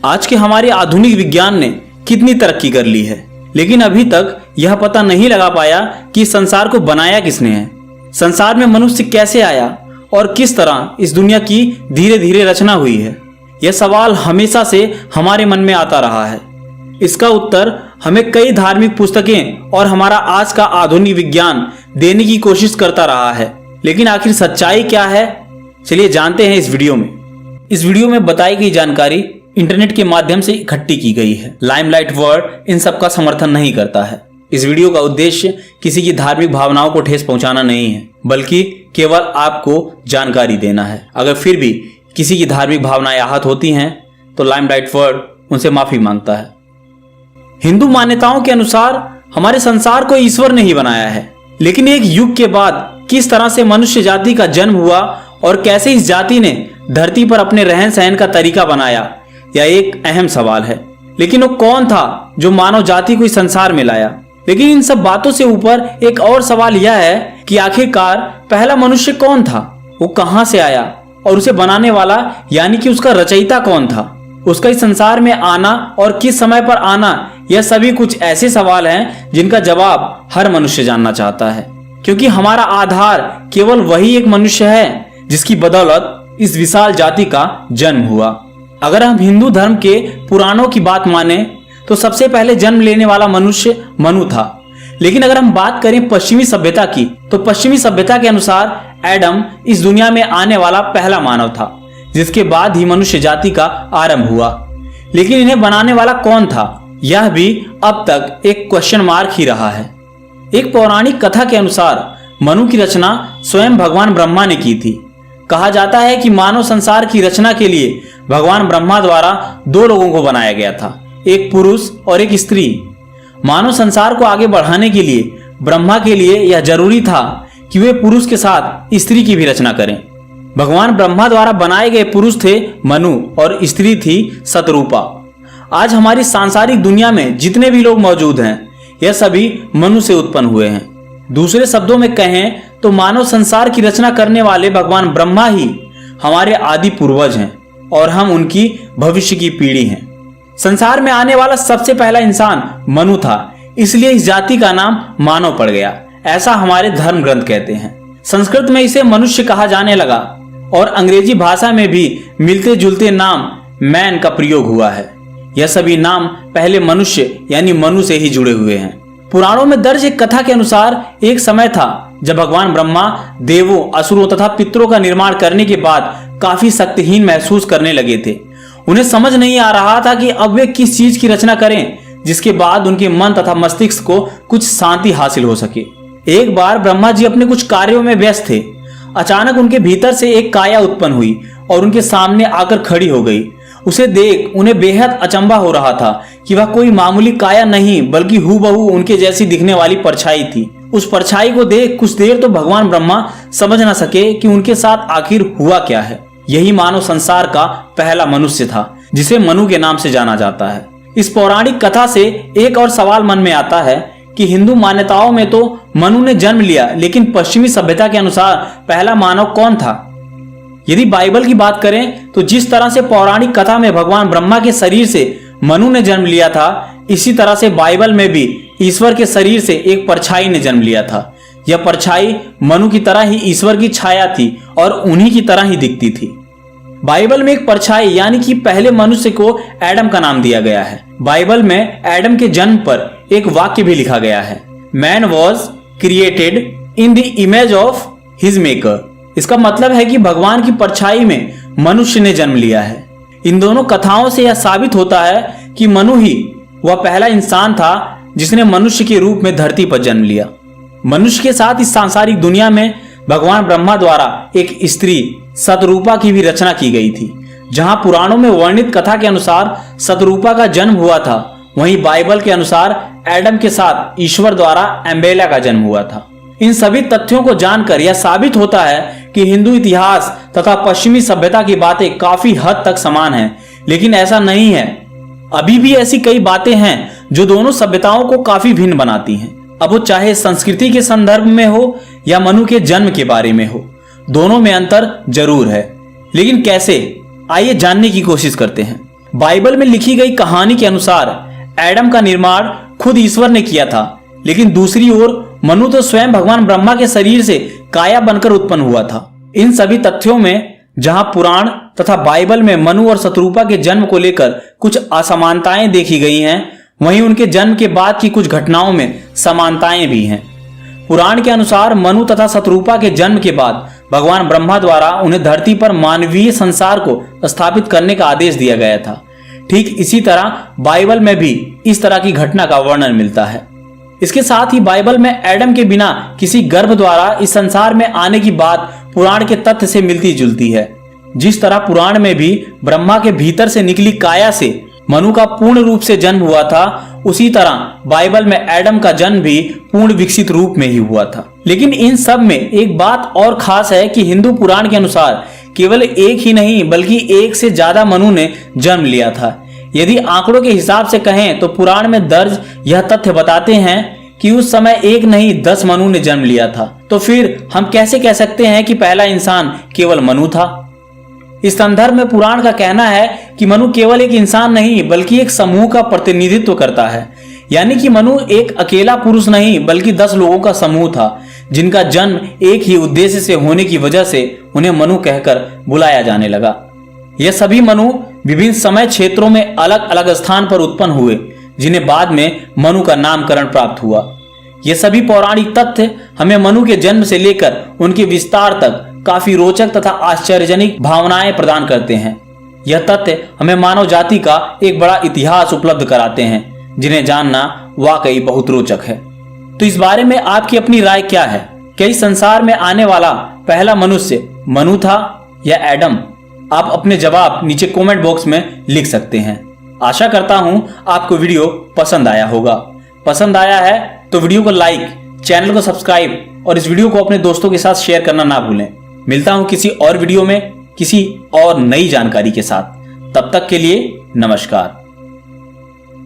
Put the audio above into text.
आज के हमारे आधुनिक विज्ञान ने कितनी तरक्की कर ली है, लेकिन अभी तक यह पता नहीं लगा पाया कि संसार को बनाया किसने है, संसार में मनुष्य कैसे आया और किस तरह इस दुनिया की धीरे धीरे रचना हुई है। यह सवाल हमेशा से हमारे मन में आता रहा है। इसका उत्तर हमें कई धार्मिक पुस्तकें और हमारा आज का आधुनिक विज्ञान देने की कोशिश करता रहा है, लेकिन आखिर सच्चाई क्या है, चलिए जानते हैं इस वीडियो में। इस वीडियो में बताई गई जानकारी इंटरनेट के माध्यम से इकट्ठी की गई है। लाइमलाइट वर्ल्ड इन सब का समर्थन नहीं करता है। इस वीडियो का उद्देश्य किसी की धार्मिक भावनाओं को ठेस पहुंचाना नहीं है, बल्कि केवल आपको जानकारी देना है। अगर फिर भी किसी की धार्मिक भावनाएं आहत होती हैं तो लाइमलाइट वर्ल्ड उनसे माफी मांगता है। हिंदू मान्यताओं के अनुसार हमारे संसार को ईश्वर ने ही बनाया है, लेकिन एक युग के बाद किस तरह से मनुष्य जाति का जन्म हुआ और कैसे इस जाति ने धरती पर अपने रहन सहन का तरीका बनाया, यह एक अहम सवाल है। लेकिन वो कौन था जो मानव जाति को इस संसार में लाया? लेकिन इन सब बातों से ऊपर एक और सवाल यह है कि आखिरकार पहला मनुष्य कौन था, वो कहां से आया और उसे बनाने वाला यानी कि उसका रचयिता कौन था? उसका इस संसार में आना और किस समय पर आना, यह सभी कुछ ऐसे सवाल हैं जिनका जवाब हर मनुष्य जानना चाहता है, क्योंकि हमारा आधार केवल वही एक मनुष्य है जिसकी बदौलत इस विशाल जाति का जन्म हुआ। अगर हम हिंदू धर्म के पुराणों की बात माने तो सबसे पहले जन्म लेने वाला मनुष्य मनु था। लेकिन अगर हम बात करें पश्चिमी सभ्यता की, तो पश्चिमी सभ्यता के अनुसार एडम इस दुनिया में आने वाला पहला मानव था, जिसके बाद ही मनुष्य जाति का आरंभ हुआ। लेकिन इन्हें बनाने वाला कौन था, यह भी अब तक एक क्वेश्चन मार्क ही रहा है। एक पौराणिक कथा के अनुसार मनु की रचना स्वयं भगवान ब्रह्मा ने की थी। कहा जाता है कि मानव संसार की रचना के लिए भगवान ब्रह्मा द्वारा दो लोगों को बनाया गया था, एक पुरुष और एक स्त्री। मानव संसार को आगे बढ़ाने के लिए ब्रह्मा के लिए यह जरूरी था कि वे पुरुष के साथ स्त्री की भी रचना करें। भगवान ब्रह्मा द्वारा बनाए गए पुरुष थे मनु और स्त्री थी शतरूपा। आज हमारी सांसारिक दुनिया में जितने भी लोग मौजूद हैं, यह सभी मनु से उत्पन्न हुए हैं। दूसरे शब्दों में कहें तो मानव संसार की रचना करने वाले भगवान ब्रह्मा ही हमारे आदि पूर्वज हैं और हम उनकी भविष्य की पीढ़ी हैं। संसार में आने वाला सबसे पहला इंसान मनु था, इसलिए इस जाति का नाम मानव पड़ गया, ऐसा हमारे धर्म ग्रंथ कहते हैं। संस्कृत में इसे मनुष्य कहा जाने लगा और अंग्रेजी भाषा में भी मिलते जुलते नाम मैन का प्रयोग हुआ है। यह सभी नाम पहले मनुष्य यानी मनु से ही जुड़े हुए हैं। पुराणों में दर्ज एक कथा के अनुसार एक समय था जब भगवान ब्रह्मा देवों, असुरों तथा पितरों का निर्माण करने के बाद काफी शक्तिहीन महसूस करने लगे थे। उन्हें समझ नहीं आ रहा था कि अब वे किस चीज की रचना करें जिसके बाद उनके मन तथा मस्तिष्क को कुछ शांति हासिल हो सके। एक बार ब्रह्मा जी अपने कुछ कार्यों में व्यस्त थे। अचानक उनके भीतर से एक काया उत्पन्न हुई और उनके सामने आकर खड़ी हो गई। उसे देख उन्हें बेहद अचंभा हो रहा था कि वह कोई मामूली काया नहीं बल्कि हूबहू उनके जैसी दिखने वाली परछाई थी। उस परछाई को देख कुछ देर तो भगवान ब्रह्मा समझ न सके कि उनके साथ आखिर हुआ क्या है। यही मानव संसार का पहला मनुष्य था, जिसे मनु के नाम से जाना जाता है। इस पौराणिक कथा से एक और सवाल मन में आता है कि हिंदू मान्यताओं में तो मनु ने जन्म लिया, लेकिन पश्चिमी सभ्यता के अनुसार पहला मानव कौन था? यदि बाइबल की बात करें तो जिस तरह से पौराणिक कथा में भगवान ब्रह्मा के शरीर से मनु ने जन्म लिया था, इसी तरह से बाइबल में भी ईश्वर के शरीर से एक परछाई ने जन्म लिया था। यह परछाई मनु की तरह ही ईश्वर की छाया थी और उन्हीं की तरह ही दिखती थी। बाइबल में एक परछाई यानी कि पहले मनुष्य को एडम का नाम दिया गया है। बाइबल में एडम के जन्म पर एक वाक्य भी लिखा गया है, man was created in the image of his maker. इसका मतलब है कि भगवान की परछाई में मनुष्य ने जन्म लिया है। इन दोनों कथाओं से यह साबित होता है कि मनु ही वह पहला इंसान था जिसने मनुष्य के रूप में धरती पर जन्म लिया। मनुष्य के साथ इस सांसारिक दुनिया में भगवान ब्रह्मा द्वारा एक स्त्री शतरूपा की भी रचना की गई थी। जहां पुराणों में वर्णित कथा के अनुसार शतरूपा का जन्म हुआ था, वहीं बाइबल के अनुसार एडम के साथ ईश्वर द्वारा एम्बेला का जन्म हुआ था। इन सभी तथ्यों को जानकर यह साबित होता है कि हिंदू इतिहास तथा पश्चिमी सभ्यता की बातें काफी हद तक समान हैं, लेकिन ऐसा नहीं है। अभी भी ऐसी कई बातें हैं जो दोनों सभ्यताओं को काफी भिन्न बनाती हैं। अब वो चाहे संस्कृति के संदर्भ में हो या मनु के जन्म के बारे में हो, दोनों में अंतर जरूर है। लेकिन कैसे, आइए जानने की कोशिश करते हैं। बाइबल में लिखी गई कहानी के अनुसार एडम का निर्माण खुद ईश्वर ने किया था, लेकिन दूसरी ओर मनु तो स्वयं भगवान ब्रह्मा के शरीर से काया बनकर उत्पन्न हुआ था। इन सभी तथ्यों में जहां पुराण तथा बाइबल में मनु और शत्रुपा के जन्म को लेकर कुछ असमानताएं देखी गई हैं, वहीं उनके जन्म के बाद की कुछ घटनाओं में समानताएं भी हैं। पुराण के अनुसार मनु तथा शत्रुपा के जन्म के बाद भगवान ब्रह्मा द्वारा उन्हें धरती पर मानवीय संसार को स्थापित करने का आदेश दिया गया था। ठीक इसी तरह बाइबल में भी इस तरह की घटना का वर्णन मिलता है। इसके साथ ही बाइबल में एडम के बिना किसी गर्भ द्वारा इस संसार में आने की बात पुराण के तथ्य से मिलती जुलती है। जिस तरह पुराण में भी ब्रह्मा के भीतर से निकली काया से मनु का पूर्ण रूप से जन्म हुआ था, उसी तरह बाइबल में एडम का जन्म भी पूर्ण विकसित रूप में ही हुआ था। लेकिन इन सब में एक बात और खास है कि हिंदू पुराण के अनुसार केवल एक ही नहीं बल्कि एक से ज्यादा मनु ने जन्म लिया था। यदि आंकड़ों के हिसाब से कहें तो पुराण में दर्ज यह तथ्य बताते हैं कि उस समय एक नहीं 10 मनु ने जन्म लिया था। तो फिर हम कैसे कह सकते हैं कि पहला इंसान केवल मनु था? इस संदर्भ में पुराण का कहना है कि मनु केवल एक इंसान नहीं बल्कि एक समूह का प्रतिनिधित्व करता है। यानी कि मनु एक अकेला पुरुष नहीं बल्कि 10 लोगों का समूह था, जिनका जन्म एक ही उद्देश्य से होने की वजह से उन्हें मनु कहकर बुलाया जाने लगा। यह सभी मनु विभिन्न समय क्षेत्रों में अलग अलग स्थान पर उत्पन्न हुए, जिन्हें बाद में मनु का नामकरण प्राप्त हुआ। ये सभी पौराणिक तथ्य हमें मनु के जन्म से लेकर उनके विस्तार तक काफी रोचक तथा आश्चर्यजनक भावनाएं प्रदान करते हैं। यह तथ्य हमें मानव जाति का एक बड़ा इतिहास उपलब्ध कराते हैं, जिन्हें जानना वाकई बहुत रोचक है। तो इस बारे में आपकी अपनी राय क्या है? क्या इस संसार में आने वाला पहला मनुष्य मनु था या एडम? आप अपने जवाब नीचे कमेंट बॉक्स में लिख सकते हैं। आशा करता हूं आपको वीडियो पसंद आया होगा। पसंद आया है तो वीडियो को लाइक, चैनल को सब्सक्राइब और इस वीडियो को अपने दोस्तों के साथ शेयर करना ना भूलें। मिलता हूं किसी और वीडियो में किसी और नई जानकारी के साथ। तब तक के लिए नमस्कार।